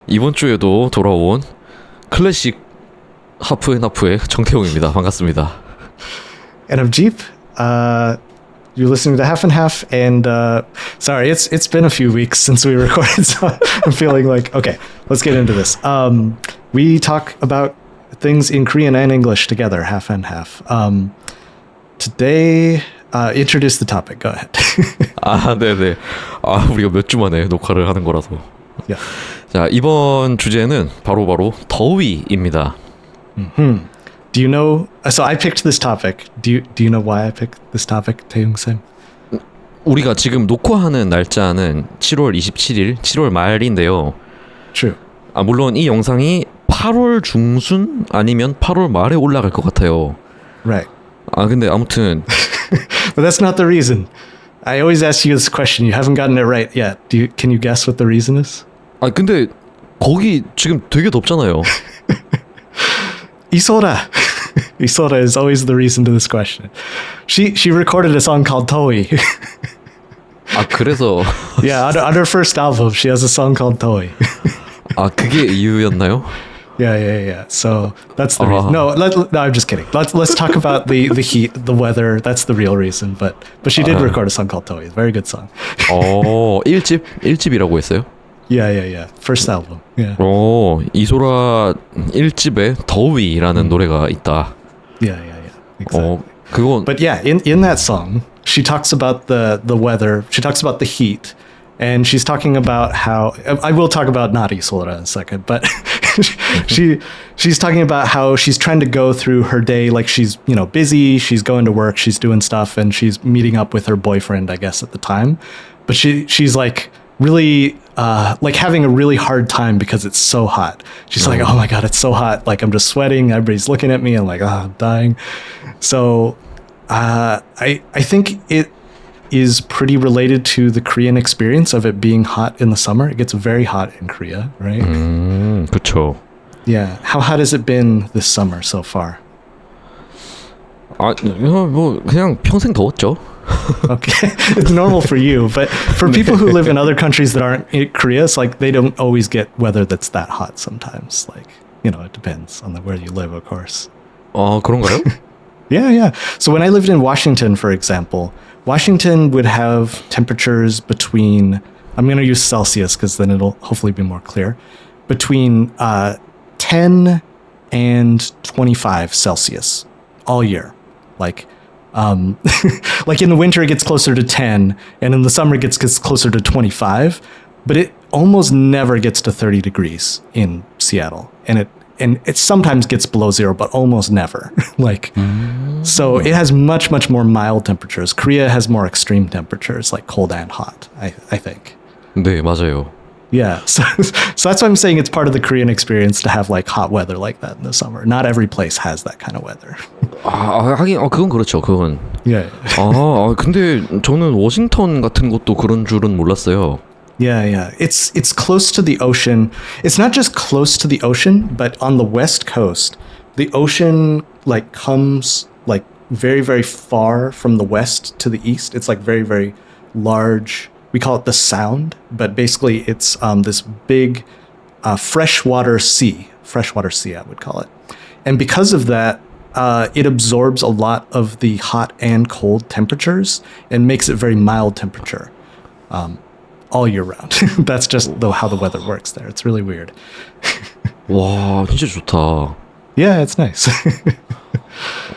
이번 주에도 돌아온 클래식 하프앤하프의 정태용입니다. 반갑습니다. And I'm Jeep. You're listening to Half and Half, and sorry, it's been a few weeks since we recorded, so I'm feeling like okay, let's get into this. We talk about things in Korean and English together, Half and Half. Today, introduce the topic. Go ahead. 네네. 우리가 몇 주 만에 녹화를 하는 거라서. Yeah. 자, 이번 주제는 바로 더위입니다. Do you know? So I picked this topic. Do you know why I picked this topic, Taeyong-sim? 우리가 지금 녹화하는 날짜는 7월 27일, 7월 말인데요. True. 물론 이 영상이 8월 중순 아니면 8월 말에 올라갈 것 같아요. Right. 근데 아무튼 But that's not the reason. I always ask you this question. You haven't gotten it right yet. Can you guess what the reason is? 근데 거기 지금 되게 덥잖아요. Isora. Isora is always the reason to this question. She recorded a song called Toei. 그래서 Yeah, on her first album, she has a song called Toei. 그게 이유였나요? Yeah. So that's the reason. No, I'm just kidding. Let's talk about the heat, the weather. That's the real reason. But she did record a song called Toei. Very good song. 1집이라고 했어요? Yeah. First album. Yeah. 이소라 1집에 더위라는 노래가 있다. Yeah. Exactly. 그건 But yeah, in that song, she talks about the weather. She talks about the heat, and she's talking about how I will talk about Nari Sora in a second, but she's talking about how she's trying to go through her day like she's busy, she's going to work, she's doing stuff, and she's meeting up with her boyfriend, I guess, at the time. But she's like really like having a really hard time because it's so hot. She's like, oh my god, it's so hot. Like I'm just sweating. Everybody's looking at me. I'm like, I'm dying. So I think it is pretty related to the Korean experience of it being hot in the summer. It gets very hot in Korea, right? 그쵸. Yeah. How hot has it been this summer so far? 뭐 그냥 평생 더웠죠. Okay. It's normal for you, but for people who live in other countries that aren't in Korea, it's like they don't always get weather that's that hot sometimes. Like, it depends on where you live, of course. 그런가요? Yeah. So when I lived in Washington, for example, Washington would have temperatures between, I'm going to use Celsius because then it'll hopefully be more clear, between 10 and 25 Celsius all year. Like in the winter it gets closer to 10, and in the summer it gets closer to 25, but it almost never gets to 30 degrees in Seattle, and it sometimes gets below zero, but almost never. So it has much more mild temperatures. Korea has more extreme temperatures, like cold and hot, I think. 네, 맞아요. Yeah, so that's why I'm saying it's part of the Korean experience to have like hot weather like that in the summer. Not every place has that kind of weather. 하긴 그건 그렇죠. 그건. Yeah. 근데 저는 워싱턴 같은 것도 그런 줄은 몰랐어요. Yeah. It's close to the ocean. It's not just close to the ocean, but on the west coast, the ocean like comes like very, very far from the west to the east. It's like very, very large. We call it the Sound, but basically it's this big freshwater sea, I would call it. And because of that, it absorbs a lot of the hot and cold temperatures and makes it very mild temperature all year round. That's just how the weather works there. It's really weird. 와, 진짜 좋다. Yeah, it's nice.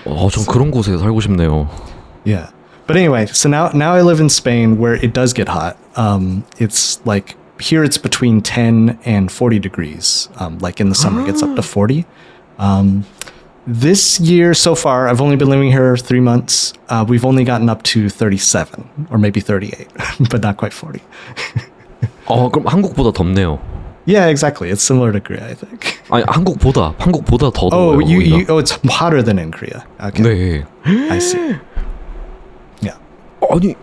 전 그런 곳에 살고 싶네요. Yeah. But anyway, so now I live in Spain where it does get hot. It's like here it's between 10 and 40 degrees. Like in the summer it gets up to 40. This year so far, I've only been living here 3 months. We've only gotten up to 37 or maybe 38, but not quite 40. 그럼 한국보다 덥네요. Yeah, exactly. It's similar to Korea, I think. 한국보다 더 더워요. It's hotter than in Korea. Okay. 네. I see. 아니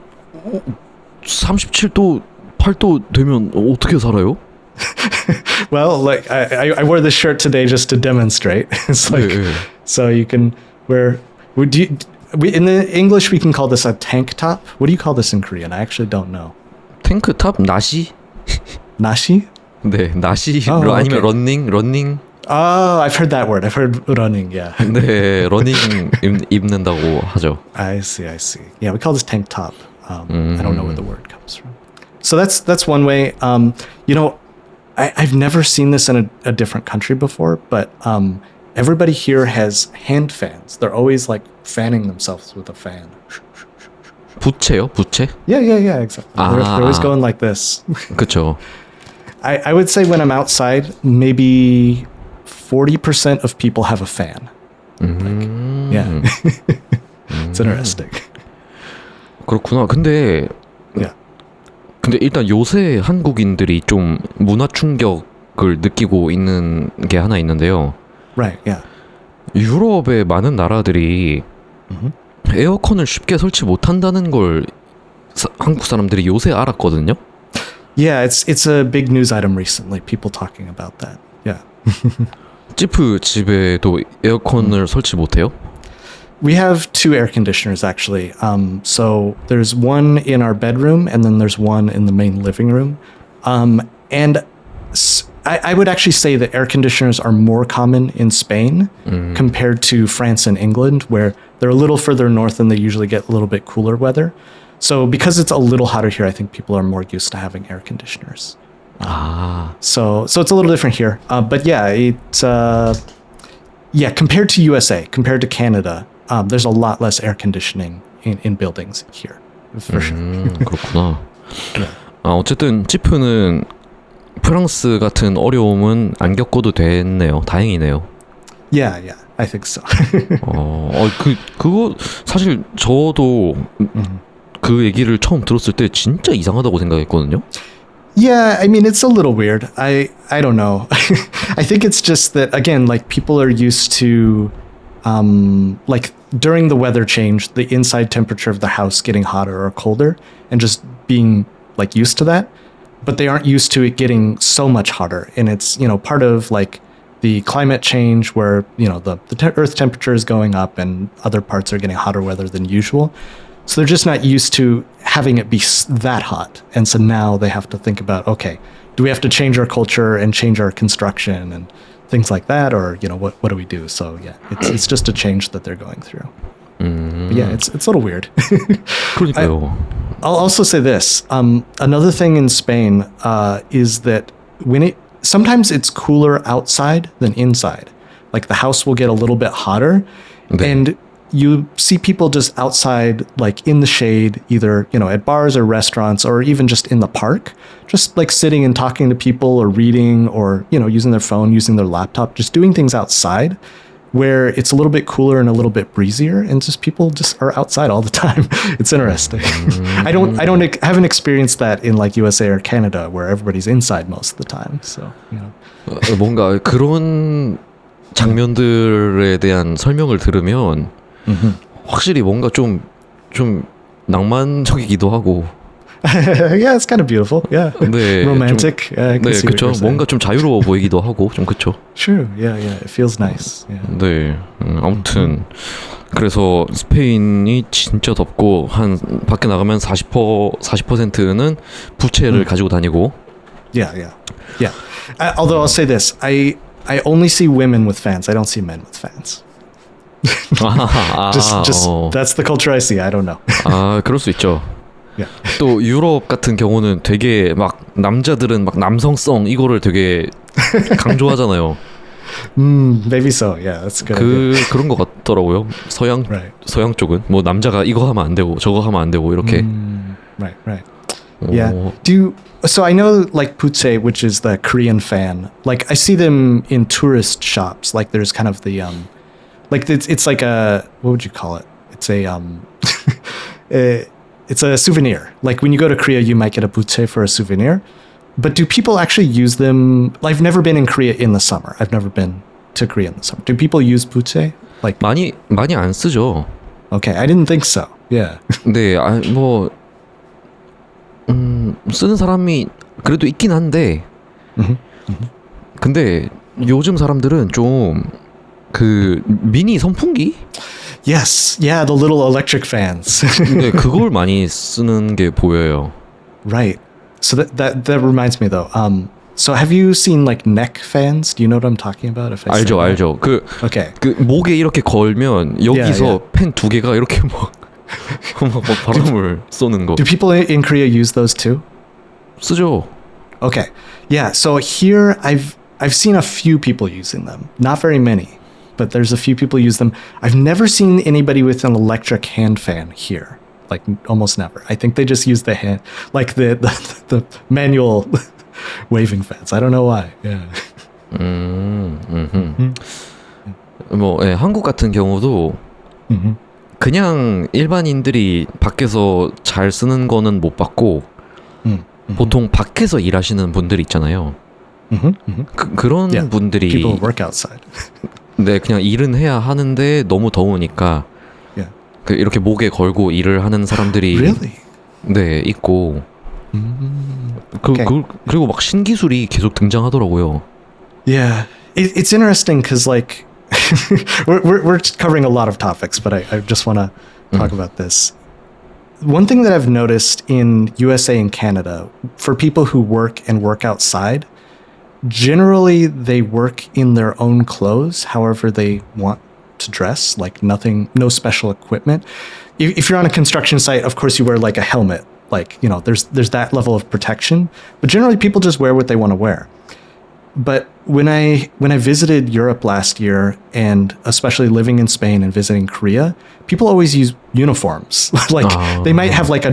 37도 8도 되면 어떻게 살아요? Well, like I wore this shirt today just to demonstrate. It's like so you can wear. In the English we can call this a tank top. What do you call this in Korean? I actually don't know. 탱크탑 나시? Nashi? 네, 나시 Oh, 아니면 okay. 러닝. Oh, I've heard that word. I've heard running. Yeah. 네, 러닝 입는다고 하죠. I see. I see. Yeah, we call this tank top. I don't know where the word comes from. So that's one way. You know, I've never seen this in a different country before, but everybody here has hand fans. They're always like fanning themselves with a fan. 부채요? 부채? Yeah, exactly. They're always Ah. going like this. 그쵸. I would say when I'm outside, maybe 40% of people have a fan. Yeah. It's interesting. 그렇구나. 근데 Yeah. 일단 요새 한국인들이 좀 문화 충격을 느끼고 있는 게 하나 있는데요. Right, yeah. 유럽의 많은 나라들이 에어컨을 쉽게 설치 못한다는 걸 한국 사람들이 요새 알았거든요. Yeah, it's a big news item recently. People talking about that. Yeah. 찌프 집에도 에어컨을 설치 못해요? We have two air conditioners actually. So there's one in our bedroom and then there's one in the main living room. And I would actually say that air conditioners are more common in Spain compared to France and England, where they're a little further north and they usually get a little bit cooler weather. So because it's a little hotter here, I think people are more used to having air conditioners. 아, So it's a little different here. But yeah, compared to USA, compared to Canada, there's a lot less air conditioning in buildings here, for sure. 그렇구나. 아, 어쨌든 찌프는 프랑스 같은 어려움은 안 겪어도 됐네요. 다행이네요. Yeah, I think so. 그거 사실 저도 그 얘기를 처음 들었을 때 진짜 이상하다고 생각했거든요. Yeah, I mean, it's a little weird. I don't know. I think it's just that, again, like people are used to, like during the weather change, the inside temperature of the house getting hotter or colder and just being like used to that. But they aren't used to it getting so much hotter. And it's, part of like the climate change where, the earth temperature is going up and other parts are getting hotter weather than usual. So they're just not used to having it be that hot. And so now they have to think about, okay, do we have to change our culture and change our construction and things like that? Or, what do we do? So yeah, it's just a change that they're going through. But yeah, it's a little weird. 그러니까요. I'll also say this. Another thing in Spain is that sometimes it's cooler outside than inside. Like the house will get a little bit hotter, 네. and you see people just outside, like in the shade, either at bars or restaurants, or even just in the park, just like sitting and talking to people, or reading, or using their phone, using their laptop, just doing things outside, where it's a little bit cooler and a little bit breezier, and just people just are outside all the time. It's interesting. I haven't experienced that in like USA or Canada, where everybody's inside most of the time. So 뭔가 그런 장면들에 대한 설명을 들으면 확실히 뭔가 좀 낭만적이기도 하고. yeah, it's kind of beautiful. Yeah, 네, romantic. I can 네, see what 그렇죠. you're saying. 뭔가 좀 자유로워 보이기도 하고 좀 그렇죠. True. Yeah, it feels nice. Yeah. 네, 아무튼 그래서 스페인이 진짜 덥고 한 밖에 나가면 40%는 부채를 가지고 다니고. Yeah. Although I'll say this, I only see women with fans. I don't see men with fans. Just that's the culture I see. I don't know. 아, 그럴 수 있죠. Yeah. 또 유럽 같은 경우는 되게 막 남자들은 막 남성성 이거를 되게 강조하잖아요. Maybe so. Yeah, that's good. 그런 것 같더라고요. Right. 서양 쪽은 뭐 남자가 이거 하면 안 되고 저거 하면 안 되고 이렇게. Right. Yeah. So I know like Putse, which is the Korean fan. Like I see them in tourist shops. Like there's kind of the like it's like a, what would you call it? It's a it's a souvenir. Like when you go to Korea, you might get a Putse for a souvenir. But do people actually use them? I've never been in Korea in the summer. I've never been to Korea in the summer. Do people use Putse? Like 많이 안 쓰죠. okay, I didn't think so. Yeah. 네, 뭐 쓰는 사람이 그래도 있긴 한데. 근데 요즘 사람들은 좀 그 미니 선풍기? Yes. Yeah, the little electric fans. 네, 그걸 많이 쓰는 게 보여요. Right. So that reminds me though. So have you seen like neck fans? Do you know what I'm talking about? If I say 알죠, that? 알죠. Okay. 그 목에 이렇게 걸면 여기서 yeah. 펜 두 개가 이렇게 막 바람을 쏘는 거 Do people in Korea use those too? 쓰죠. Okay. Yeah, so here I've seen a few people using them. Not very many, but there's a few people use them. I've never seen anybody with an electric hand fan here. Like almost never. I think they just use the hand like the manual waving fans. I don't know why. Yeah. 뭐 예, 한국 같은 경우도 Mhm. 그냥 일반인들이 밖에서 잘 쓰는 거는 못 봤고 보통 밖에서 일하시는 분들 있잖아요. 그런 Yeah. 분들이 People who work outside. 네 그냥 일은 해야 하는데 너무 더우니까 Yeah. 그 이렇게 목에 걸고 일을 하는 사람들이 Really? 네 있고 Okay. 그리고 막 신기술이 계속 등장하더라고요. Yeah, it's interesting because like we're covering a lot of topics, but I just want to talk about this. One thing that I've noticed in USA and Canada for people who work outside, generally they work in their own clothes, however they want to dress, like nothing, no special equipment. If you're on a construction site, of course you wear like a helmet, like you know, there's that level of protection. But generally, people just wear what they want to wear. But when I visited Europe last year, and especially living in Spain and visiting Korea, people always use uniforms. Like they might have like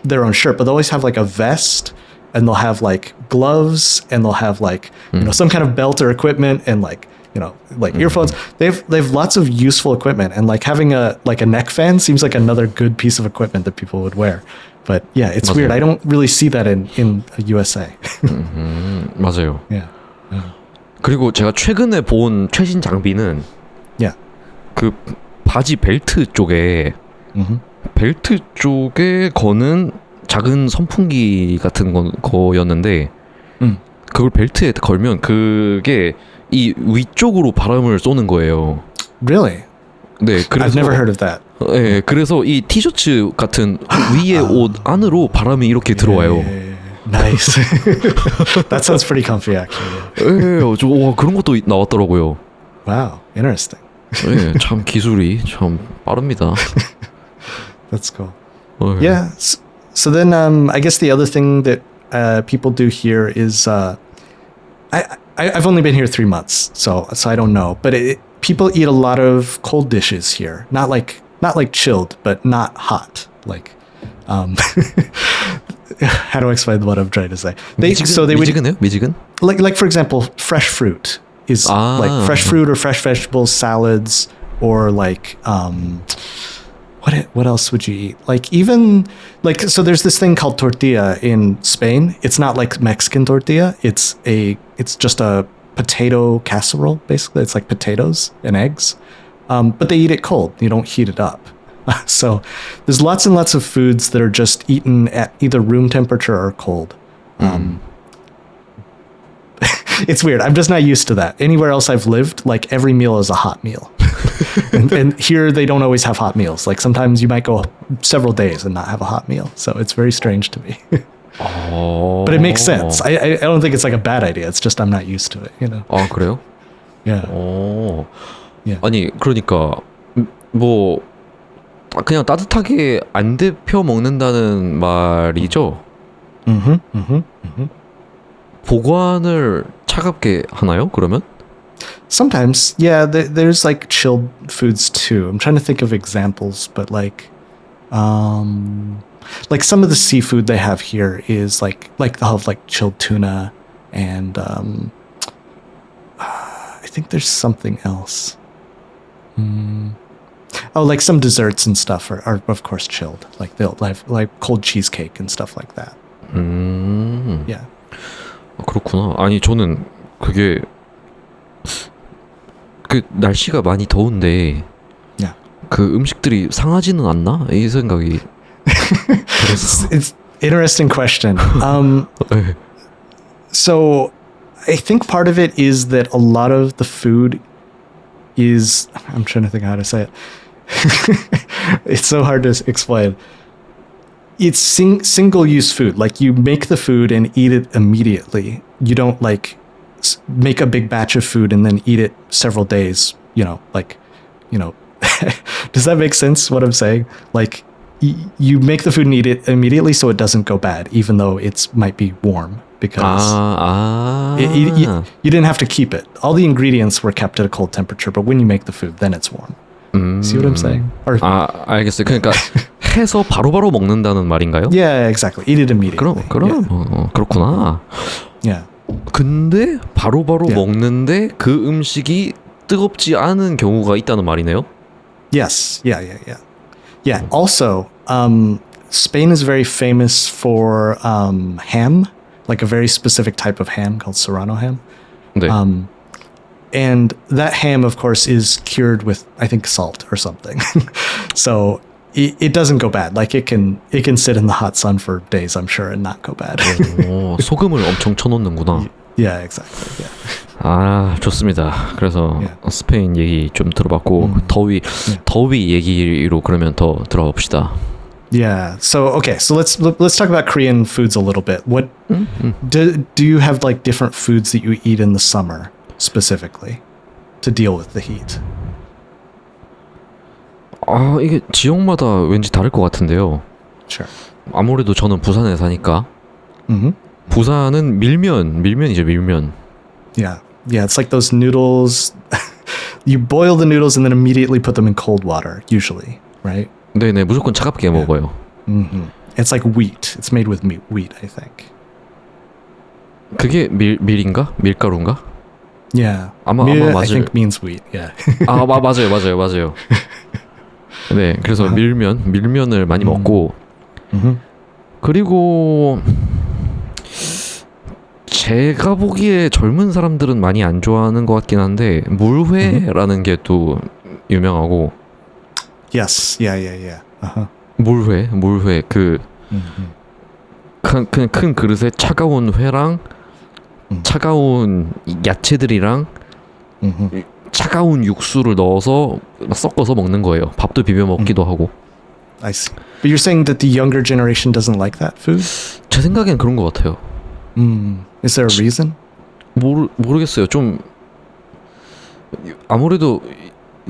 their own shirt, but they always have like a vest, and they'll have like gloves, and they'll have like you know some kind of belt or equipment, and like you know like earphones. They have lots of useful equipment, and like having a neck fan seems like another good piece of equipment that people would wear. But yeah, it's weird. I don't really see that in USA. 맞아요. Yeah. 그리고 제가 최근에 본 최신 장비는 Yeah. 그 바지 벨트 쪽에 벨트 쪽에 거는 작은 선풍기 같은 거였는데 그걸 벨트에 걸면 그게 이 위쪽으로 바람을 쏘는 거예요. Really? 네, 그래서 I've never heard of that. 네, 그래서 이 티셔츠 같은 위에 옷 안으로 바람이 이렇게 들어와요. Nice. That sounds pretty comfy, actually. 예, 와 그런 것도 나왔더라고요. Wow, interesting. 예, 참 기술이 참 빠릅니다. That's cool. 예. Yeah. So then, I guess the other thing that people do here is, I've only been here 3 months, so I don't know. But people eat a lot of cold dishes here. Not like chilled, but not hot. Like, how do I explain what I'm trying to say? 미지근해요? 미지근? Like for example, fresh fruit is like fresh fruit or fresh vegetables, salads, or like what else would you eat? Like even like so there's this thing called tortilla in Spain. It's not like Mexican tortilla. It's just a potato casserole basically. It's like potatoes and eggs. But they eat it cold. You don't heat it up. So there's lots and lots of foods that are just eaten at either room temperature or cold. It's weird. I'm just not used to that. Anywhere else I've lived, like every meal is a hot meal. and here they don't always have hot meals. Like sometimes you might go several days and not have a hot meal. So it's very strange to me. But it makes sense. I don't think it's like a bad idea. It's just I'm not used to it, you know? 아 그래요? Yeah. Yeah. 아니 그러니까 뭐 그냥 따뜻하게 안 데펴 먹는다는 말이죠. 보관을 차갑게 하나요? 그러면? Sometimes, yeah. There's like chilled foods too. I'm trying to think of examples, but like some of the seafood they have here is like they'll have like chilled tuna, and I think there's something else. Oh, like some desserts and stuff are of course chilled. Like they'll have like cold cheesecake and stuff like that. Yeah. 그렇구나. 아니 저는 그게 그 날씨가 많이 더운데 Yeah. 그 음식들이 상하지는 않나? 이 생각이 들었어. It's interesting question. 네. So I think part of it is that a lot of the food is, I'm trying to think how to say it. It's so hard to explain. It's single-use food. Like you make the food and eat it immediately. you don't like make a big batch of food and then eat it several days. Does that make sense? What I'm saying? Like, you make the food and eat it immediately, so it doesn't go bad, even though it might be warm because you didn't have to keep it. All the ingredients were kept at a cold temperature, but when you make the food, then it's warm. See what I'm saying? Or, 알겠어요. 그러니까 해서 바로바로 먹는다는 말인가요? yeah, exactly. Eat it immediately. 그렇구나. Yeah. 근데 바로바로 Yeah. 먹는데 그 음식이 뜨겁지 않은 경우가 있다는 말이네요. Yes. Yeah. Also, Spain is very famous for ham, like a very specific type of ham called Serrano ham. 네. And that ham, of course, is cured with, I think, salt or something. So it doesn't go bad. Like it can sit in the hot sun for days, I'm sure, and not go bad. 소금을 엄청 쳐놓는구나. Yeah, exactly. Yeah. 아, 좋습니다. 그래서 Yeah. 스페인 얘기 좀 들어봤고 더위 얘기로 그러면 더 들어가 봅시다. Yeah. So okay. So let's talk about Korean foods a little bit. What do you have like different foods that you eat in the summer specifically to deal with the heat? 아, 이게 지역마다 왠지 다를 것 같은데요. Sure. 아무래도 저는 부산에 사니까 Mm-hmm. 부산은 밀면이죠, 밀면. Yeah. It's like those noodles. You boil the noodles and then immediately put them in cold water, usually, right? 네네, 무조건 차갑게 먹어요. Mm-hmm. It's like wheat. It's made with wheat, I think. 그게 밀인가? 밀가루인가? Yeah. 아마 I 맞을. think means wheat. Yeah. 아, 맞아요. 네, 그래서 밀면을 많이 먹고 Mm-hmm. 그리고 제가 보기에 젊은 사람들은 많이 안 좋아하는 것 같긴 한데 물회라는 게 또 유명하고 Yes. Yeah. Uh-huh. 물회 그 Mm-hmm. 그냥 큰 그릇에 차가운 회랑 차가운 야채들이랑 Mm-hmm. 차가운 육수를 넣어서 섞어서 먹는 거예요. 밥도 비벼 먹기도 하고. I see. But you're saying that the younger generation doesn't like that food? 제 생각엔 그런 것 같아요. Is there a reason? 모르겠어요. 좀 아무래도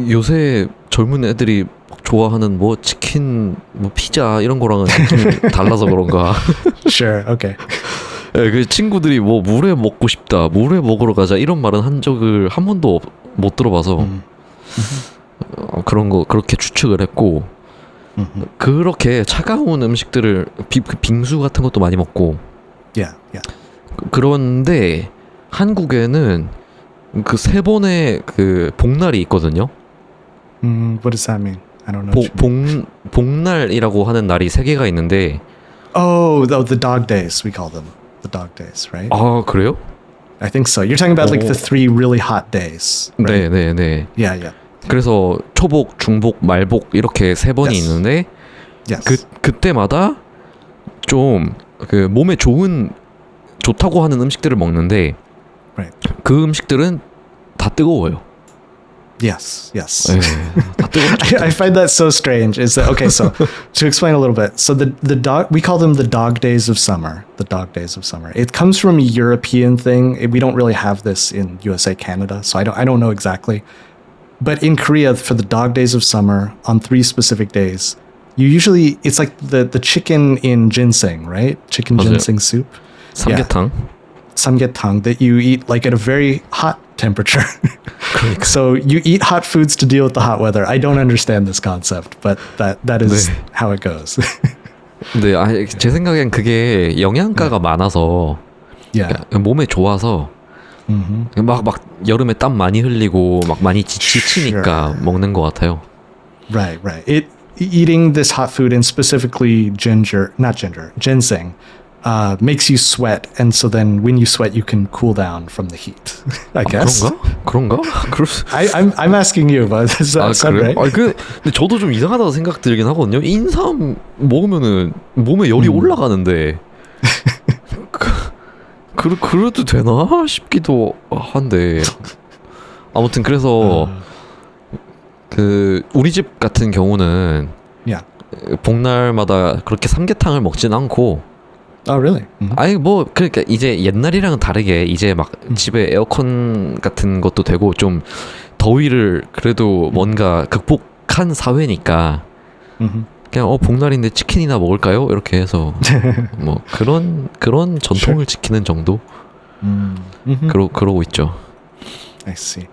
요새 젊은 애들이 좋아하는 뭐 치킨, 뭐 피자 이런 거랑은 좀 달라서 그런가. Sure. Okay. 네, 그 친구들이 뭐 물회 먹고 싶다, 물회 먹으러 가자 이런 말은 한 적을 한 번도 못 들어봐서 그런 거 그렇게 추측을 했고 그렇게 차가운 음식들을 빙수 같은 것도 많이 먹고. Yeah. 그런데 한국에는 그 세 번의 그 복날이 있거든요. What does that mean? I don't know. 복날이라고 하는 날이 세 개가 있는데. Oh, the dog days, we call them. The dog days, right? 아, 그래요? I think so. You're talking about like the 3 really hot days. Right? 네. Yeah. 그래서 초복, 중복, 말복 이렇게 세 번이 Yes. 있는데 Yes. 그때마다 좀 그 몸에 좋다고 하는 음식들을 먹는데 Right. 그 음식들은 다 뜨거워요. Yes. 네, 다 뜨겁죠. I find that so strange. Is that okay? So to explain a little bit, so the dog, we call them the dog days of summer. The dog days of summer. It comes from a European thing. We don't really have this in USA, Canada, so I don't know exactly. But in Korea, for the dog days of summer, on 3 specific days, it's like the chicken in ginseng, right? Chicken 맞아요. ginseng soup. 삼계탕. Samgyetang that you eat like at a very hot temperature. 그러니까. So you eat hot foods to deal with the hot weather. I don't understand this concept, but that is 네. how it goes. 네, 제 생각엔 그게 영양가가 많아서 Yeah. 몸에 좋아서 막 여름에 땀 많이 흘리고 막 많이 지치니까 먹는 것 같아요. Right. Eating this hot food and specifically ginseng, makes you sweat, and so then when you sweat, you can cool down from the heat. I guess. 그런가? I'm asking you, but does that sound 그래요? right? 근데 저도 좀 이상하다고 생각 들긴 하거든요. 인삼 먹으면은 몸에 열이 올라가는데 그래도 되나 싶기도 한데 아무튼 그래서 그 우리 집 같은 경우는 Yeah. 복날마다 그렇게 삼계탕을 먹진 않고 Oh, really? 아니 뭐 그러니까 이제 옛날이랑은 다르게 이제 막 집에 에어컨 같은 것도 되고 좀 더위를 그래도 뭔가 극복한 사회니까 그냥 복날인데 치킨이나 먹을까요? 이렇게 해서 뭐 그런 전통을 지키는 정도 그러고 있죠. I see.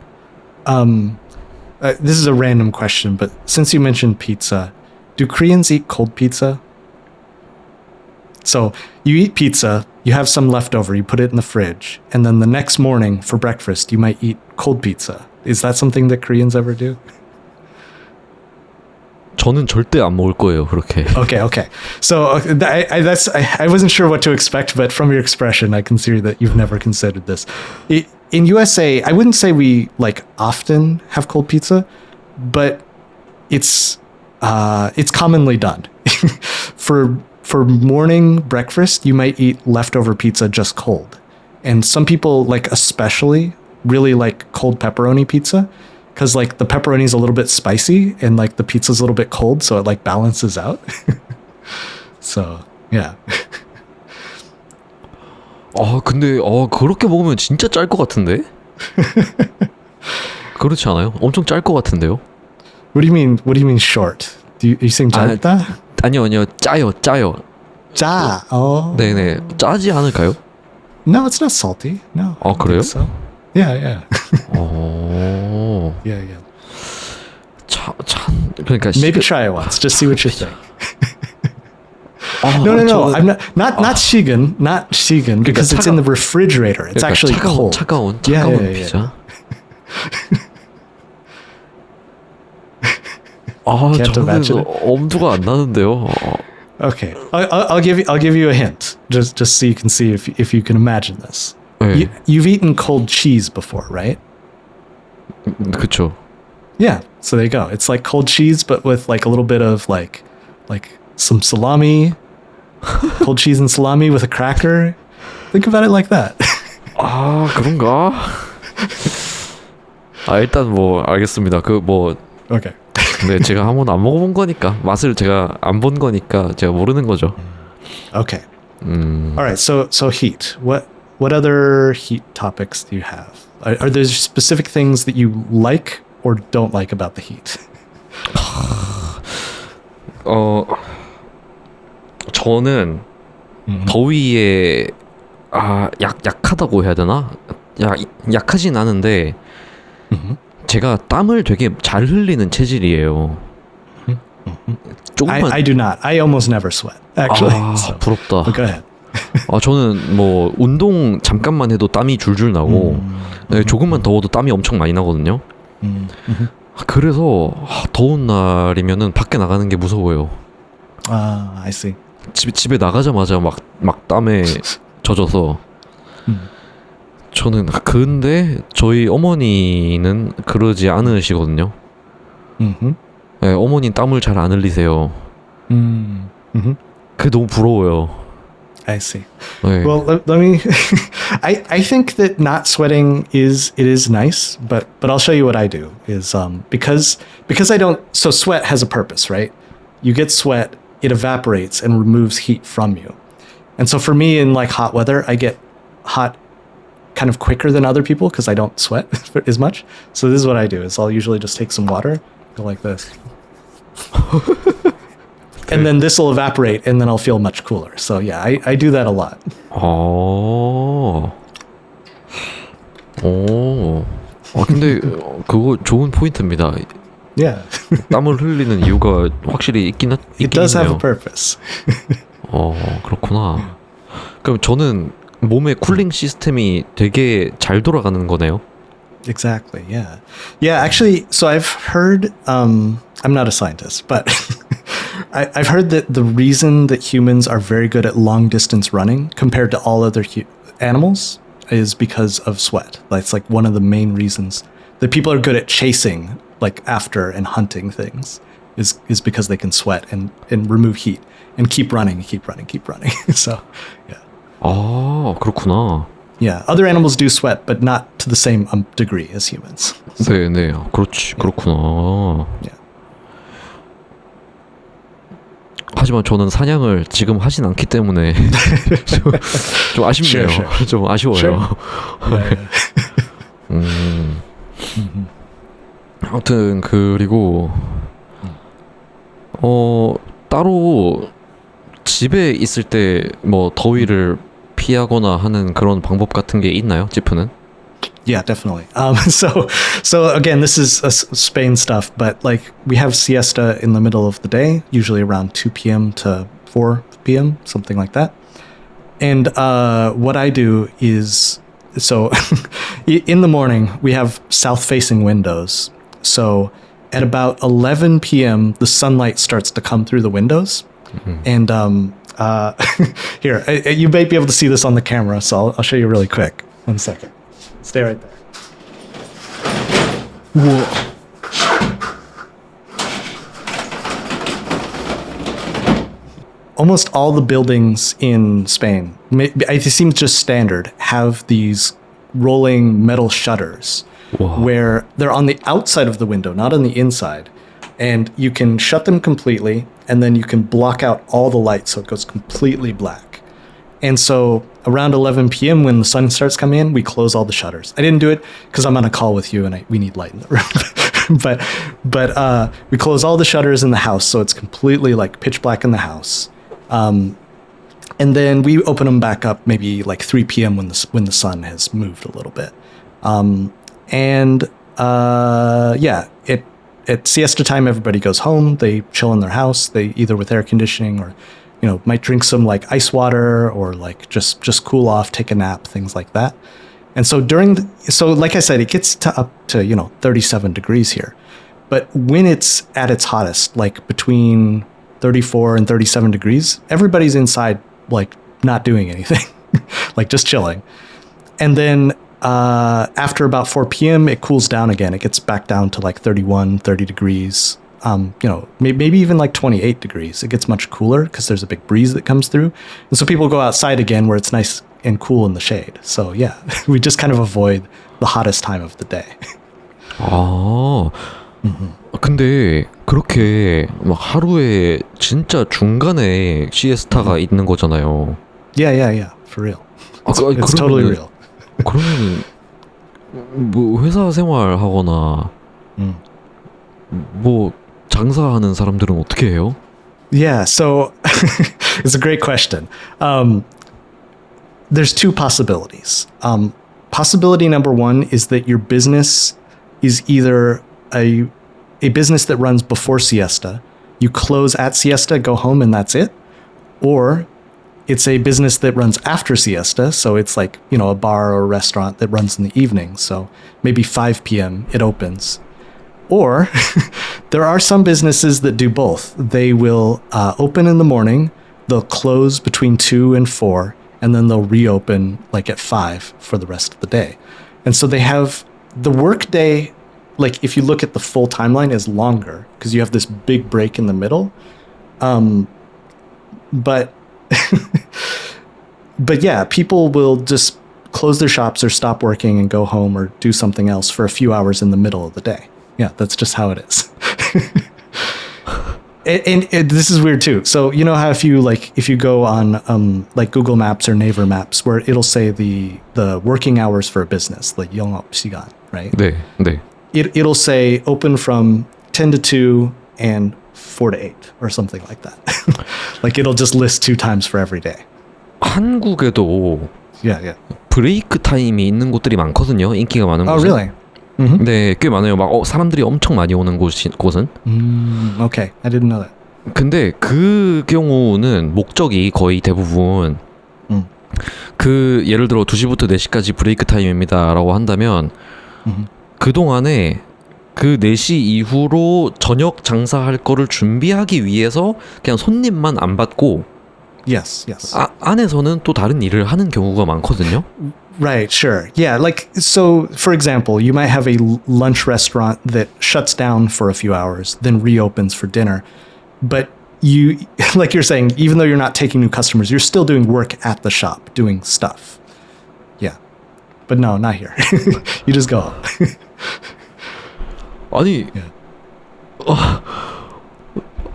This is a random question, but since you mentioned pizza, do Koreans eat cold pizza? So you eat pizza, you have some left over, you put it in the fridge, and then the next morning for breakfast, you might eat cold pizza. Is that something that Koreans ever do? 저는 절대 안 먹을 거예요, 그렇게. Okay. So I wasn't sure what to expect, but from your expression, I can see that you've never considered this. In USA, I wouldn't say we like often have cold pizza, but it's commonly done. For morning breakfast, you might eat leftover pizza just cold, and some people like especially really like cold pepperoni pizza. Because like the pepperoni is a little bit spicy and like the pizza's a little bit cold, so it like balances out. So yeah. 근데 그렇게 먹으면 진짜 짤 것 같은데? 그렇지 않아요? 엄청 짤 것 같은데요? What do you mean? What do you mean short? You saying 짧다? 아니요, 짜요. 짜. Oh. 네네, 짜지 않을까요? No, it's not salty. No. I don't 그래요? think so. Yeah. 어, Yeah. 그러니까 Maybe try it once. Just see what you think. 아, No. I'm not Shigen, because it's in the refrigerator. It's 그러니까 actually cold. 차가운 Yeah. 피자. Can't imagine 저는 it. 엄두가 안 나는데요. Okay, I'll give you a hint, just so you can see if you can imagine this. 네, You've eaten cold cheese before, right? 그쵸. Yeah. So there you go. It's like cold cheese, but with like a little bit of like some salami, cold cheese and salami with a cracker. Think about it like that. 그런가? 일단 뭐 알겠습니다. Okay. 네, 제가 한 번도 안 먹어본 거니까 맛을 제가 안 본 거니까 제가 모르는 거죠. Okay. All right. So heat. What other heat topics do you have? Are there specific things that you like or don't like about the heat? 저는 더위에 약하다고 해야 되나? 약하진 않은데 제가 땀을 되게 잘 흘리는 체질이에요. 조금만 I do not. I almost never sweat, actually. So, 부럽다. but go ahead. 저는 뭐 운동 잠깐만 해도 땀이 줄줄 나고 네, 조금만 더워도 땀이 엄청 많이 나거든요. 그래서 더운 날이면은 밖에 나가는 게 무서워요. I see. 집에 나가자마자 막 땀에 젖어서 저는 근데 저희 어머니는 그러지 않으시거든요. 네, 어머니는 땀을 잘 안 흘리세요. 그게 너무 부러워요. I see. 네. Well, let me. I think that not sweating is nice, but I'll show you what I do. Is because I don't. So sweat has a purpose, right? You get sweat, it evaporates and removes heat from you, and so for me in like hot weather, I get hot kind of quicker than other people because I don't sweat as much. So this is what I do: is I'll usually just take some water, go like this. And then this will evaporate, and then I'll feel much cooler. So yeah, I do that a lot. 근데 그거 좋은 포인트입니다. Yeah, 땀을 흘리는 이유가 확실히 있긴 it does have a 있네요. purpose. 그렇구나. 그럼 저는 몸의 쿨링 시스템이 되게 잘 돌아가는 거네요. Exactly. Yeah. Actually, so I've heard. I'm not a scientist, but I've heard that the reason that humans are very good at long distance running compared to all other animals is because of sweat. That's like one of the main reasons that people are good at chasing, like after and hunting things, is because they can sweat and remove heat and keep running. So, yeah. 그렇구나. Yeah, other animals do sweat, but not to the same degree as humans. 네, 그렇구나. Yeah. 하지만 저는 사냥을 지금 하진 않기 때문에 좀 아쉽네요. Sure. 좀 아쉬워요. Sure. Yeah. 아무튼 그리고 따로 집에 있을 때 뭐 더위를 피하거나 하는 그런 방법 같은 게 있나요, 지프는? Yeah, definitely. So again, this is Spain stuff, but like we have siesta in the middle of the day, usually around 2 p.m. to 4 p.m., something like that. And what I do is, so in the morning, we have south-facing windows. So at about 11 p.m., the sunlight starts to come through the windows. And here, you may be able to see this on the camera, so I'll show you really quick. 1 second. Stay right there. 우와. Almost all the buildings in Spain, it seems just standard, have these rolling metal shutters Wow. where they're on the outside of the window, not on the inside. And you can shut them completely, and then you can block out all the light so it goes completely black. And so around 11 p.m. when the sun starts coming in, we close all the shutters. I didn't do it because I'm on a call with you and we need light in the room. but we close all the shutters in the house so it's completely like pitch black in the house. And then we open them back up maybe like 3 p.m. when the sun has moved a little bit. At siesta time, everybody goes home. They chill in their house. They either with air conditioning or, might drink some like ice water or like just cool off, take a nap, things like that. And so like I said, it gets up to 37 degrees here. But when it's at its hottest, like between 34 and 37 degrees, everybody's inside, like not doing anything, like just chilling. And then after about 4 p.m., it cools down again. It gets back down to like 31, 30 degrees, maybe even like 28 degrees. It gets much cooler because there's a big breeze that comes through. And so people go outside again where it's nice and cool in the shade. So yeah, we just kind of avoid the hottest time of the day. 아, 근데 그렇게 막 하루에 진짜 중간에 시에스타가 있는 거잖아요. Yeah, for real. 아, It's totally real. 그러면 뭐 회사 생활 하거나 뭐 장사하는 사람들은 어떻게 해요? Yeah, so it's a great question. There's two possibilities. Possibility number one is that your business is either a business that runs before siesta, you close at siesta, go home, and that's it, or it's a business that runs after siesta, so it's like, a bar or a restaurant that runs in the evening, so maybe 5 p.m. it opens. Or there are some businesses that do both. They will open in the morning, they'll close between 2 and 4, and then they'll reopen like at 5 for the rest of the day. And so they have the work day, like if you look at the full timeline, is longer because you have this big break in the middle. But yeah, people will just close their shops or stop working and go home or do something else for a few hours in the middle of the day. Yeah, that's just how it is. and this is weird too. So you know how if you go on like Google Maps or Naver Maps, where it'll say the working hours for a business, like 영업 시간, right? 네. It'll say open from 10 to 2 and 4 to 8 or something like that. Like it'll just list 2 times for every day. 한국에도 Yeah. 브레이크 타임이 있는 곳들이 많거든요. 인기가 많은 곳은. Oh, really? 네, 꽤 많아요. 막 사람들이 엄청 많이 오는 곳은. Okay, I didn't know that. 근데 그 경우는 목적이 거의 대부분 그 예를 들어 2시부터 4시까지 브레이크 타임입니다라고 한다면 그동안에 그 4시 이후로 저녁 장사할 거를 준비하기 위해서 그냥 손님만 안 받고 Yes. 안에서는 또 다른 일을 하는 경우가 많거든요. Right, sure. Yeah, like, so, for example, you might have a lunch restaurant that shuts down for a few hours, then reopens for dinner. But you, like you're saying, even though you're not taking new customers, you're still doing work at the shop, doing stuff. Yeah. But no, not here. You just go home. 아니, Yeah.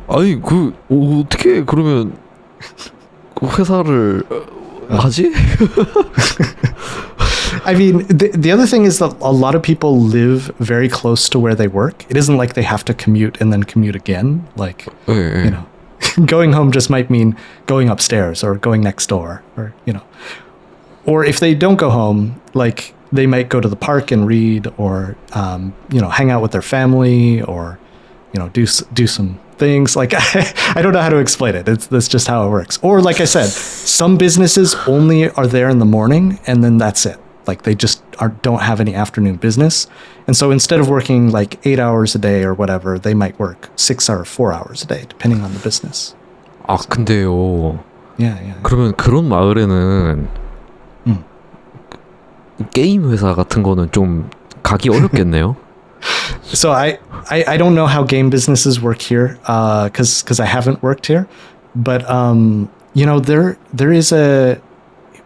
아니 그 어떻게 그러면 그 회사를 하지? I mean, the other thing is that a lot of people live very close to where they work. It isn't like they have to commute and then commute again. Like, 예, 예. you know, going home just might mean going upstairs or going next door or, you know. Or if they don't go home, like they might go to the park and read or, you know, hang out with their family or, you know, do some things. Like, I don't know how to explain it. That's just how it works. Or like I said, some businesses only are there in the morning and then that's it. Like they just don't have any afternoon business. And so instead of working like 8 hours a day or whatever, they might work 6 or 4 hours a day, depending on the business. 아 근데요. Yeah. 그러면 그런 마을에는 게임 회사 같은 거는 좀 가기 어렵겠네요. So I don't know how game businesses work here, because I haven't worked here, but you know there is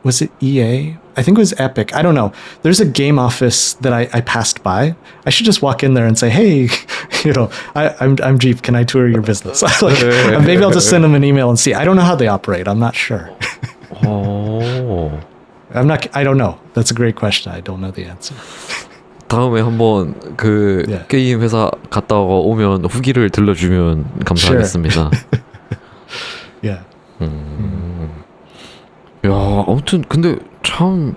was it EA? I think it was Epic. I don't know. There's a game office that I passed by. I should just walk in there and say, hey, you know, I'm Jeep. Can I tour your business? Like, maybe I'll just send them an email and see. I don't know how they operate. I'm not sure. 오. I don't know. That's a great question. I don't know the answer. 다음에 한번 그 네. 게임 회사 갔다 오면 후기를 들려주면 감사하겠습니다. Yeah. 야, 아무튼 근데 참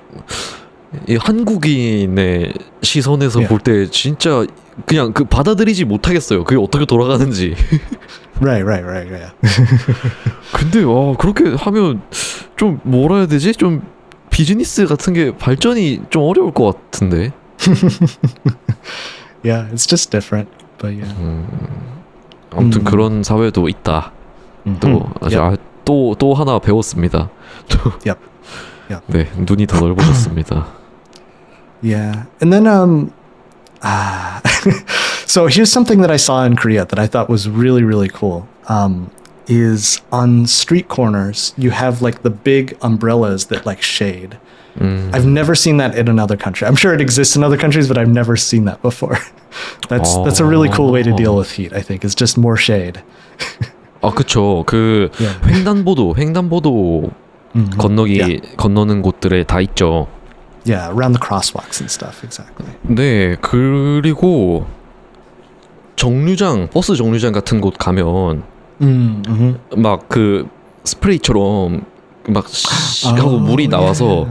이 한국인의 시선에서 예. 볼 때 진짜 그냥 그 받아들이지 못하겠어요. 그게 어떻게 돌아가는지. Right. Yeah. 근데 와 그렇게 하면 좀 뭐라 해야 되지? 좀 비즈니스 같은 게 발전이 좀 어려울 것 같은데. Yeah, it's just different. But yeah. 아무튼 그런 사회도 있다. 또 Yep. 또 하나 배웠습니다. Yep. 네, 눈이 더 넓어졌습니다. Yeah. And then so here's something that I saw in Korea that I thought was really, really cool. Is on street corners you have like the big umbrellas that like shade. I've never seen that in another country. I'm sure it exists in other countries, but I've never seen that before. That's a really cool way to deal with heat, I think. It's just more shade. 아, 그쵸. 그 예. 횡단보도 건너기 건너는 곳들에 다 있죠. Yeah, around the crosswalks and stuff. Exactly. 네, 그리고 정류장, 버스 정류장 같은 곳 가면 막 그 스프레이처럼 막 하고 물이 나와서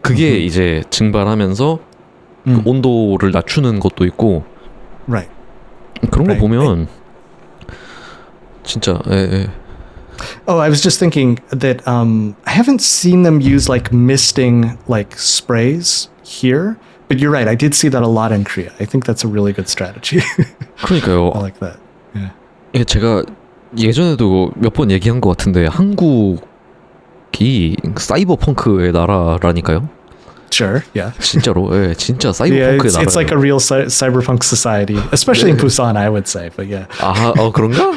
그게 이제 증발하면서 그 온도를 낮추는 것도 있고 Right. 그런 거 Right. 보면 진짜 예. Oh, I was just thinking that I haven't seen them use like misting like sprays here, but you're right. I did see that a lot in Korea. I think that's a really good strategy. 그러니까요. I like that. Yeah. 예, 제가 예전에도 몇 번 얘기한 것 같은데 한국이 사이버 펑크의 나라라니까요. Sure. Yeah. 진짜로, 예, 진짜 사이버 Yeah, 펑크의 나라. it's like a real cyberpunk society, especially in Busan, I would say. But yeah, 아, 그런가?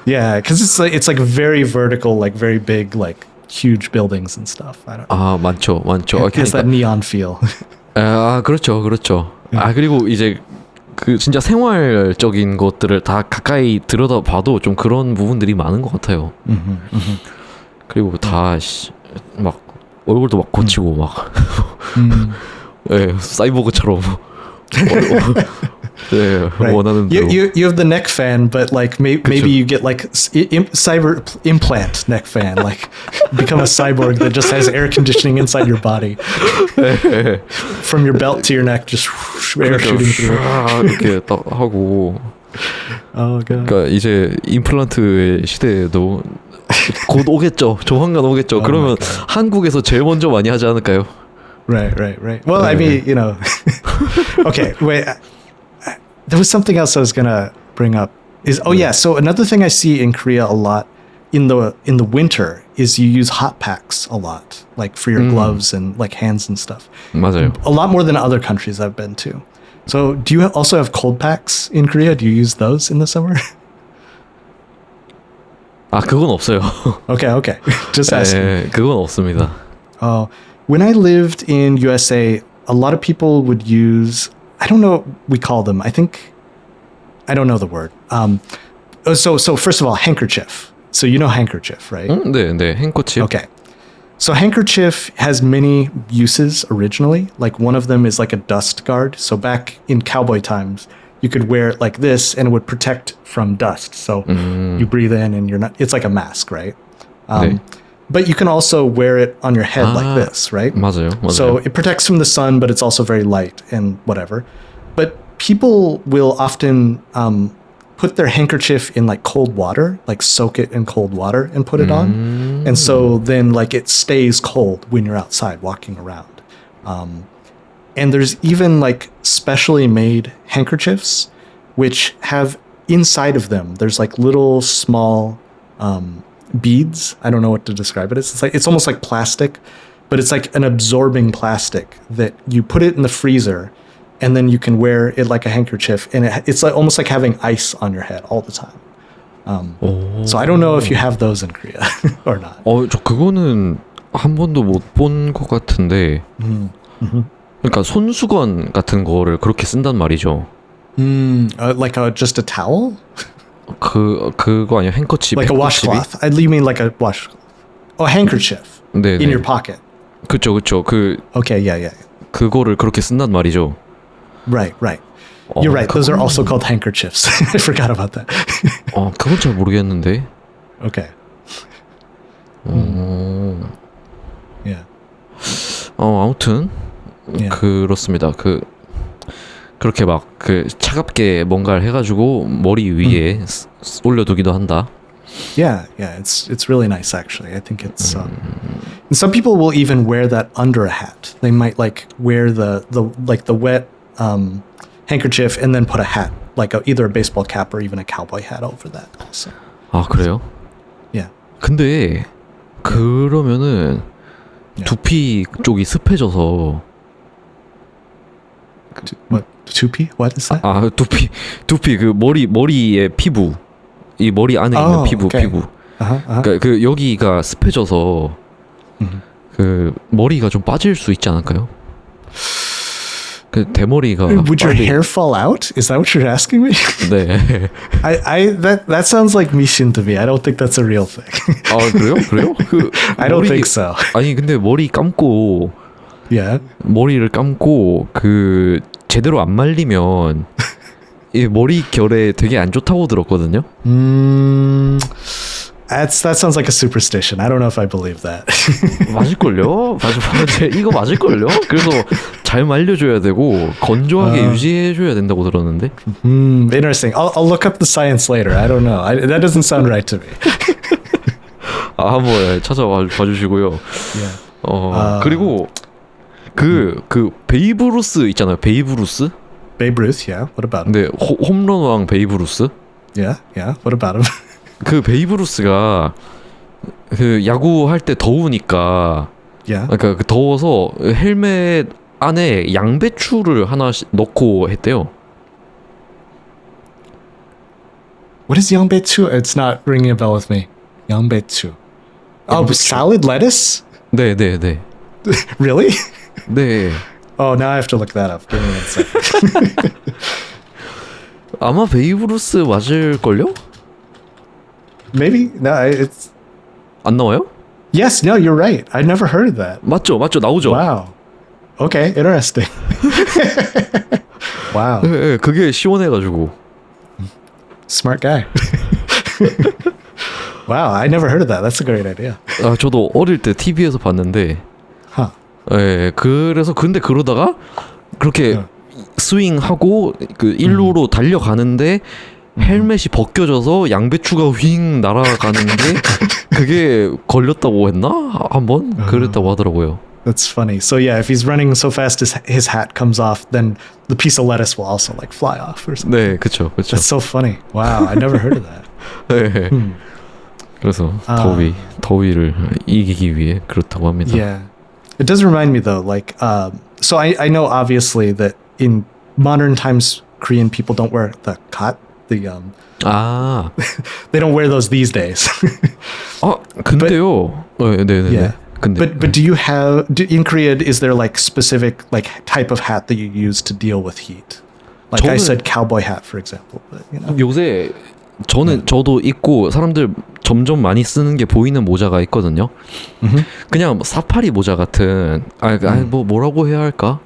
yeah, because it's like very vertical, like very big, like huge buildings and stuff. I don't know. 아, 많죠. It has that neon feel. 아, 그렇죠. 아, 그리고 이제 그 진짜 생활적인 것들을 다 가까이 들여다봐도 좀 그런 부분들이 많은 것 같아요. 그리고 다 막 얼굴도 막 고치고 막 예, 사이보그처럼 네, Right. 원하는 대로. You have the neck fan, but like maybe you get like cyber implant neck fan, like become a cyborg that just has air conditioning inside your body, from your belt to your neck, just air shooting through. 이렇게 딱 하고. Oh god. 그러니까 이제 임플란트의 시대에도 곧 오겠죠. 조만간 오겠죠. Oh 그러면 my God. 한국에서 제일 먼저 많이 하지 않을까요? Right. Well, I mean, you know. Okay, wait. There was something else I was gonna bring up. So another thing I see in Korea a lot in the winter is you use hot packs a lot, like for your gloves and like hands and stuff. 맞아요. A lot more than other countries I've been to. So do you also have cold packs in Korea? Do you use those in the summer? 아, 그건 없어요. Okay. Just asking. 네, 그건 없습니다. When I lived in USA, a lot of people would use, I don't know what we call them. I don't know the word. So first of all, handkerchief. So you know handkerchief, right? 네, 네. 행커칩. Okay. So handkerchief has many uses originally. Like one of them is like a dust guard. So back in cowboy times, you could wear it like this and it would protect from dust. So you breathe in and you're not, it's like a mask, right? 네. But you can also wear it on your head like this, right? 맞아요. 맞아요. So it protects from the sun, but it's also very light and whatever. But people will often put their handkerchief in like cold water, like soak it in cold water and put it on. And so then like it stays cold when you're outside walking around. And there's even like specially made handkerchiefs which have inside of them, there's like little small beads. I don't know what to describe it as. It's almost like plastic, but it's like an absorbing plastic that you put it in the freezer and then you can wear it like a handkerchief, and it's like almost like having ice on your head all the time. So I don't know if you have those in Korea or not. 저 그거는 한 번도 못 본 것 같은데. 그러니까 손수건 같은 거를 그렇게 쓴단 말이죠. Like just a towel? 그거 아니야? 행커칩. Like a washcloth. You mean like a washcloth? Oh, handkerchief. 네, In your pocket. 그쵸. Okay, yeah. 그거를 그렇게 쓴단 말이죠. Right. You're right. Those are also called handkerchiefs. I forgot about that. 그건 잘 모르겠는데. Okay. Yeah. 아무튼 Yeah. 그렇습니다. 그렇게 막 차갑게 뭔가를 해가지고 머리 위에 올려두기도 한다. Yeah. It's really nice actually. I think it's and some people will even wear that under a hat. They might like wear the wet handkerchief and then put a hat, like either a baseball cap or even a cowboy hat over that. So, 그래요? yeah. 근데 그러면은 두피 쪽이 습해져서 What? Tupi? What is that? 두피 그 머리의 피부, 이 머리 안에 있는 피부. 그러니까 여기가 습해져서 그 머리가 좀 빠질 수 있지 않을까요? 그 대머리가 Would your hair fall out? Is that what you're asking me? 네. That sounds like Mishin to me. I don't think that's a real thing. 그래요? I don't think so. 아니 근데 Yeah. 머리를 감고 제대로 안 말리면 이 머리 결에 되게 안 좋다고 들었거든요. That sounds like a superstition. I don't know if I believe that. 맞을걸요? 이거 맞을걸요? 그래서 잘 말려줘야 되고 건조하게 유지해줘야 된다고 들었는데. Interesting. I'll look up the science later. I don't know. That doesn't sound right to me. 한번 찾아봐 주시고요. Yeah. 그리고 베이브 루스 있잖아요. 베이브 루스? Babe Ruth, yeah. What about him? 네, 홈런 왕 베이브 루스? Yeah. What about him? 베이브 루스가 야구할 때 더우니까 Yeah. 그러니까 더워서 헬멧 안에 양배추를 하나씩 넣고 했대요. What is 양배추? It's not ringing a bell with me. 양배추. Oh, salad lettuce? 네. Really? 네. Oh, now I have to look that up. Give me 1 second. 아마 베이브 루스 맞을걸요? Maybe. No, it's... 안 나와요? Yes, no, you're right. I never heard of that. 맞죠, 나오죠. Wow. Okay, interesting. Wow. 네, 그게 시원해가지고. Smart guy. Wow, I never heard of that. That's a great idea. 저도 어릴 때 TV에서 봤는데. Huh. 네, 그래서 근데 그러다가 그렇게 스윙하고 일루로 달려가는데 헬멧이 벗겨져서 양배추가 휙 날아가는데 그게 걸렸다고 했나? 한번 그랬다고 하더라고요. That's funny. So yeah, if he's running so fast his hat comes off, then the piece of lettuce will also like fly off or something. 네, 그렇죠. That's so funny. Wow, I never heard of that. 네. 그래서 더위를 이기기 위해 그렇다고 합니다. Yeah. It does remind me though, like, so I know obviously that in modern times Korean people don't wear the kat, they don't wear those these days. 근데요. 네. Yeah. 근데 But do you have in Korea, is there like specific like type of hat that you use to deal with heat? Like I 저는- said, cowboy hat, for example. But you know, 요새 저도 있고 사람들 점점 많이 쓰는 게 보이는 모자가 있거든요. 그냥 사파리 모자 같은 뭐 뭐라고 해야 할까?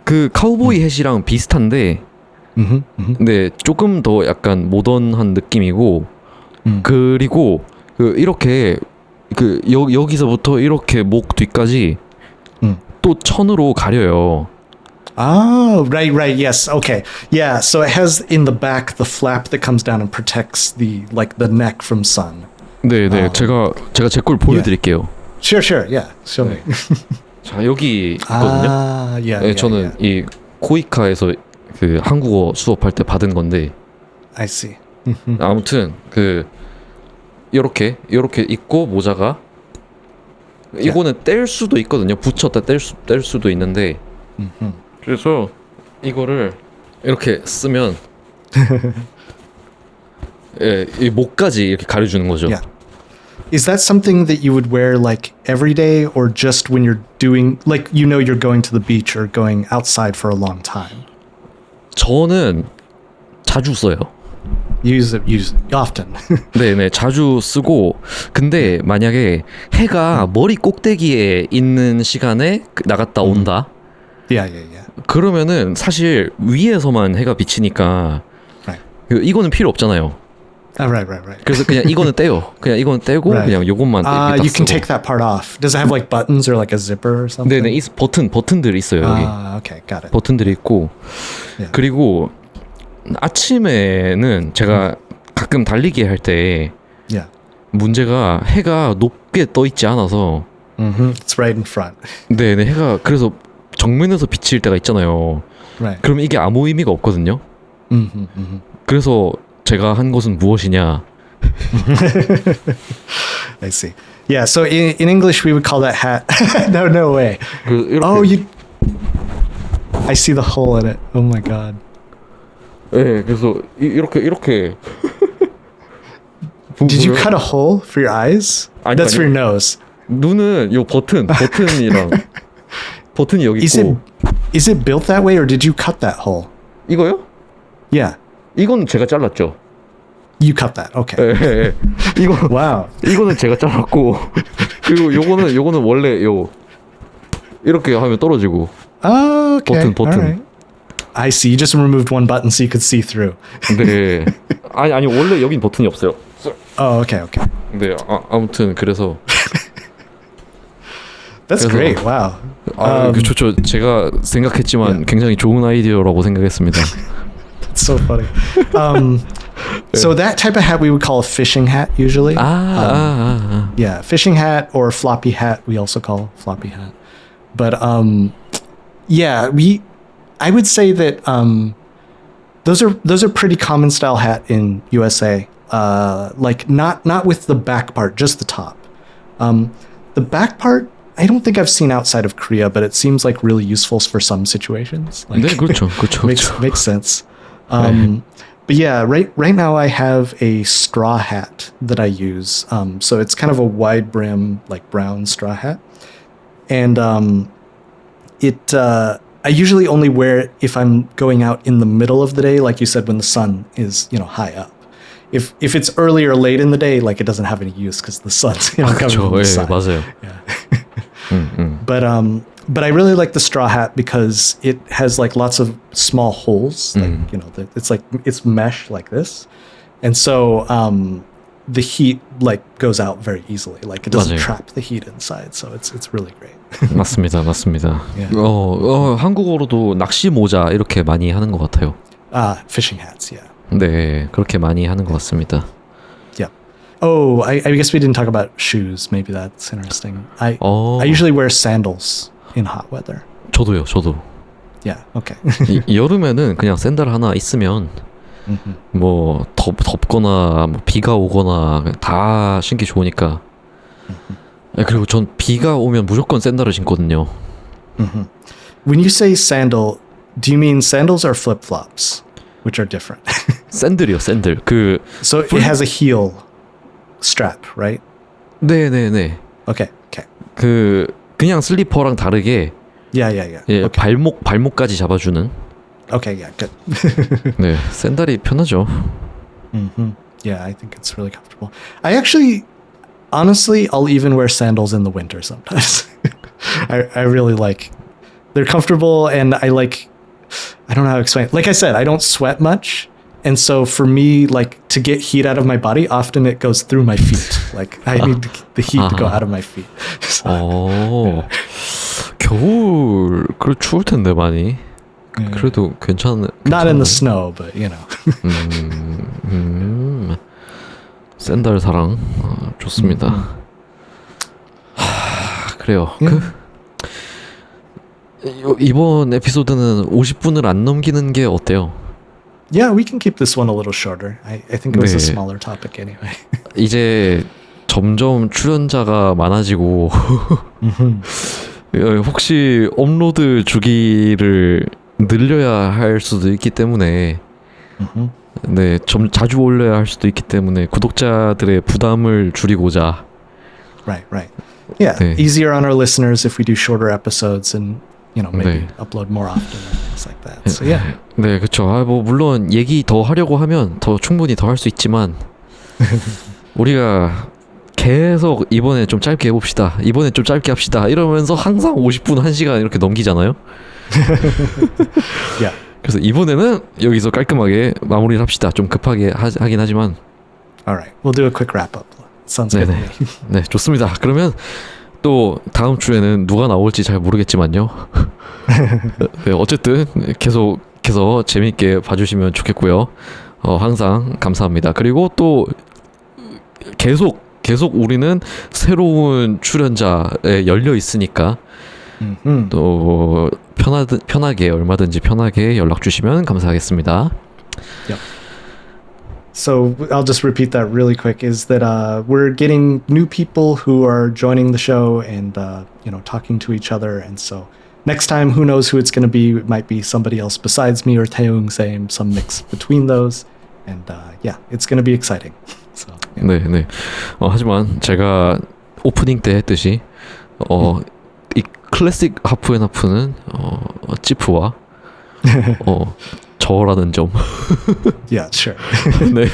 그 카우보이 햇이랑 비슷한데 근데 조금 더 약간 모던한 느낌이고 그리고 그 이렇게 그 여기서부터 이렇게 목 뒤까지 또 천으로 가려요. Oh, right, yes, okay. Yeah, so it has in the back the flap that comes down and protects the neck from sun. 네네 제가 제 걸 보여드릴게요. Sure, yeah. Show me. 자 여기 있거든요. Yeah, 저는 이 코이카에서 그 한국어 수업할 때 받은 건데 I see. 아무튼 그 이렇게 있고 모자가 이거는 뗄 수도 있거든요. 붙였다 뗄 수도 있는데 그래서 이거를 이렇게 쓰면 예, 이 목까지 이렇게 가려주는 거죠. Yeah. Is that something that you would wear like every day or just when you're doing like you're going to the beach or going outside for a long time? 저는 자주 써요. Use it often. 네네 자주 쓰고 근데 만약에 해가 머리 꼭대기에 있는 시간에 나갔다 온다 Yeah. 그러면은 사실 위에서만 해가 비치니까 Right. 이거는 필요 없잖아요. Right. 그래서 그냥 이거는 떼요. 그냥 이거는 떼고 Right. 그냥 요것만 이렇게 딱 You can 쓰고. take that part off. Does it have like buttons or like a zipper or something? 네네 이 버튼들이 있어요 여기. Okay, got it. 버튼들이 있고 Yeah. 그리고 아침에는 제가 가끔 달리기 할 때 Yeah. 문제가 해가 높게 떠 있지 않아서 It's right in front. 네네 해가 그래서 정면에서 비칠 때가 있잖아요. Right. 그럼 이게 아무 의미가 없거든요. 그래서 제가 한 것은 무엇이냐? I see. Yeah, so in English we would call that hat. No way. 이렇게, Oh, I see the hole in it. Oh my god. 네, 그래서 이렇게. Did you cut a hole for your eyes? 아니, That's for 아니. your nose. 눈은 요 버튼이랑 버튼이 여기 Is 있고. it built that way or did you cut that hole? 이거요? Yeah, 이건 제가 잘랐죠. you cut that. Okay. 예. 이거 Wow. 이거는 제가 잘랐고 그리고 요거는 원래 이렇게 하면 떨어지고. Oh, okay. 버튼. All right. I see. You just removed one button so you could see through. 네. 아니 원래 여긴 버튼이 없어요. Oh, okay. 네. 아무튼 그래서 That's 그래서- great. Wow. 좋죠. 제가 생각했지만 굉장히 좋은 아이디어라고 생각했습니다. It's so funny. So that type of hat we would call a fishing hat usually. Yeah, fishing hat or floppy hat we also call floppy hat. But yeah, I would say that those are pretty common style hat in USA. Like not with the back part, just the top. The back part I don't think I've seen outside of Korea, but it seems like really useful for some situations. Like, 네, 그렇죠. makes sense. But yeah, right now I have a straw hat that I use. So it's kind of a wide brim, like brown straw hat, and I usually only wear it if I'm going out in the middle of the day, like you said, when the sun is high up. If it's early or late in the day, like it doesn't have any use because the sun's coming 그렇죠. from the 예, side. 맞아요. But I really like the straw hat because it has like lots of small holes. Like, it's mesh like this, and so the heat like goes out very easily. Like it doesn't 맞아요. trap the heat inside. So it's really great. 맞습니다. Yeah. 한국어로도 낚시 모자 이렇게 많이 하는 것 같아요. Fishing hats, yeah. 네, 그렇게 많이 하는 것 같습니다. Yeah. Oh, I guess we didn't talk about shoes. Maybe that's interesting. I 어, usually wear sandals in hot weather. 저도. Yeah. Okay. 여름에는 그냥 샌들 하나 있으면 뭐 덥거나 뭐 비가 오거나 다 신기 좋으니까. 그리고 전 비가 오면 무조건 샌들을 신거든요. When you say sandal, do you mean sandals or flip-flops, which are different? 샌들이요, 샌들. 그 So it has a heel strap, right? 네네네. Okay. 그 그냥 슬리퍼랑 다르게 Yeah. 예, Okay. 발목까지 잡아주는. Okay, yeah, good. 네, 샌들이 편하죠. Yeah, I think it's really comfortable. Honestly, I'll even wear sandals in the winter sometimes. I really like, they're comfortable, and I don't know how to explain it. Like I said, I don't sweat much. And so for me, like, to get heat out of my body, often it goes through my feet. Like, I need the heat to go out of my feet. So, 겨울 그 추울 텐데 많이. 그래도 not in the snow, but you know. 샌들 사랑 좋습니다. 그래요. 이번 에피소드는 50분을 안 넘기는 게 어때요? Yeah, we can keep this one a little shorter. I think it was a 네. smaller topic anyway. 이제 점점 출연자가 많아지고 혹시 업로드 주기를 늘려야 할 수도 있기 때문에 네, 좀 자주 올려야 할 수도 있기 때문에 구독자들의 부담을 줄이고자 Right. Yeah, 네. easier on our listeners if we do shorter episodes and, you know, maybe 네. upload more often or things like that. So yeah. 네, 그렇죠. 뭐 물론 얘기 더 하려고 하면 더 충분히 더 할 수 있지만 우리가 계속 이번에 좀 짧게 해봅시다. 이번에 좀 짧게 합시다. 이러면서 항상 50분, 1시간 이렇게 넘기잖아요. Yeah. 그래서 이번에는 여기서 깔끔하게 마무리를 합시다. 좀 급하게 하긴 하지만. All right. We'll do a quick wrap up. Sounds good to me. 네, 좋습니다. 그러면 또 다음 주에는 누가 나올지 잘 모르겠지만요. 네, 어쨌든 계속해서 재미있게 봐주시면 좋겠고요. 항상 감사합니다. 그리고 또 계속 우리는 새로운 출연자에 열려 있으니까 또 편하게 얼마든지 편하게 연락 주시면 감사하겠습니다. Yep. So I'll just repeat that really quick, is that we're getting new people who are joining the show and, you know, talking to each other. And so next time, who knows who it's going to be? It might be somebody else besides me or Taeyoung, same, some mix between those. And yeah, it's going to be exciting. So, yeah. 네. 하지만 제가 오프닝 때 했듯이 이 클래식 하프 앤 하프는 찌프와 저라는 점. Yeah, sure. 네.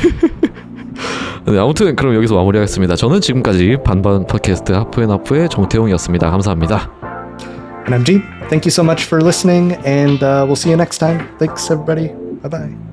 네, 아무튼 그럼 여기서 마무리하겠습니다. 저는 지금까지 반반 팟캐스트 하프 앤 하프의 정태용이었습니다. 감사합니다. And I'm Jeep. Thank you so much for listening, and we'll see you next time. Thanks, everybody. Bye-bye.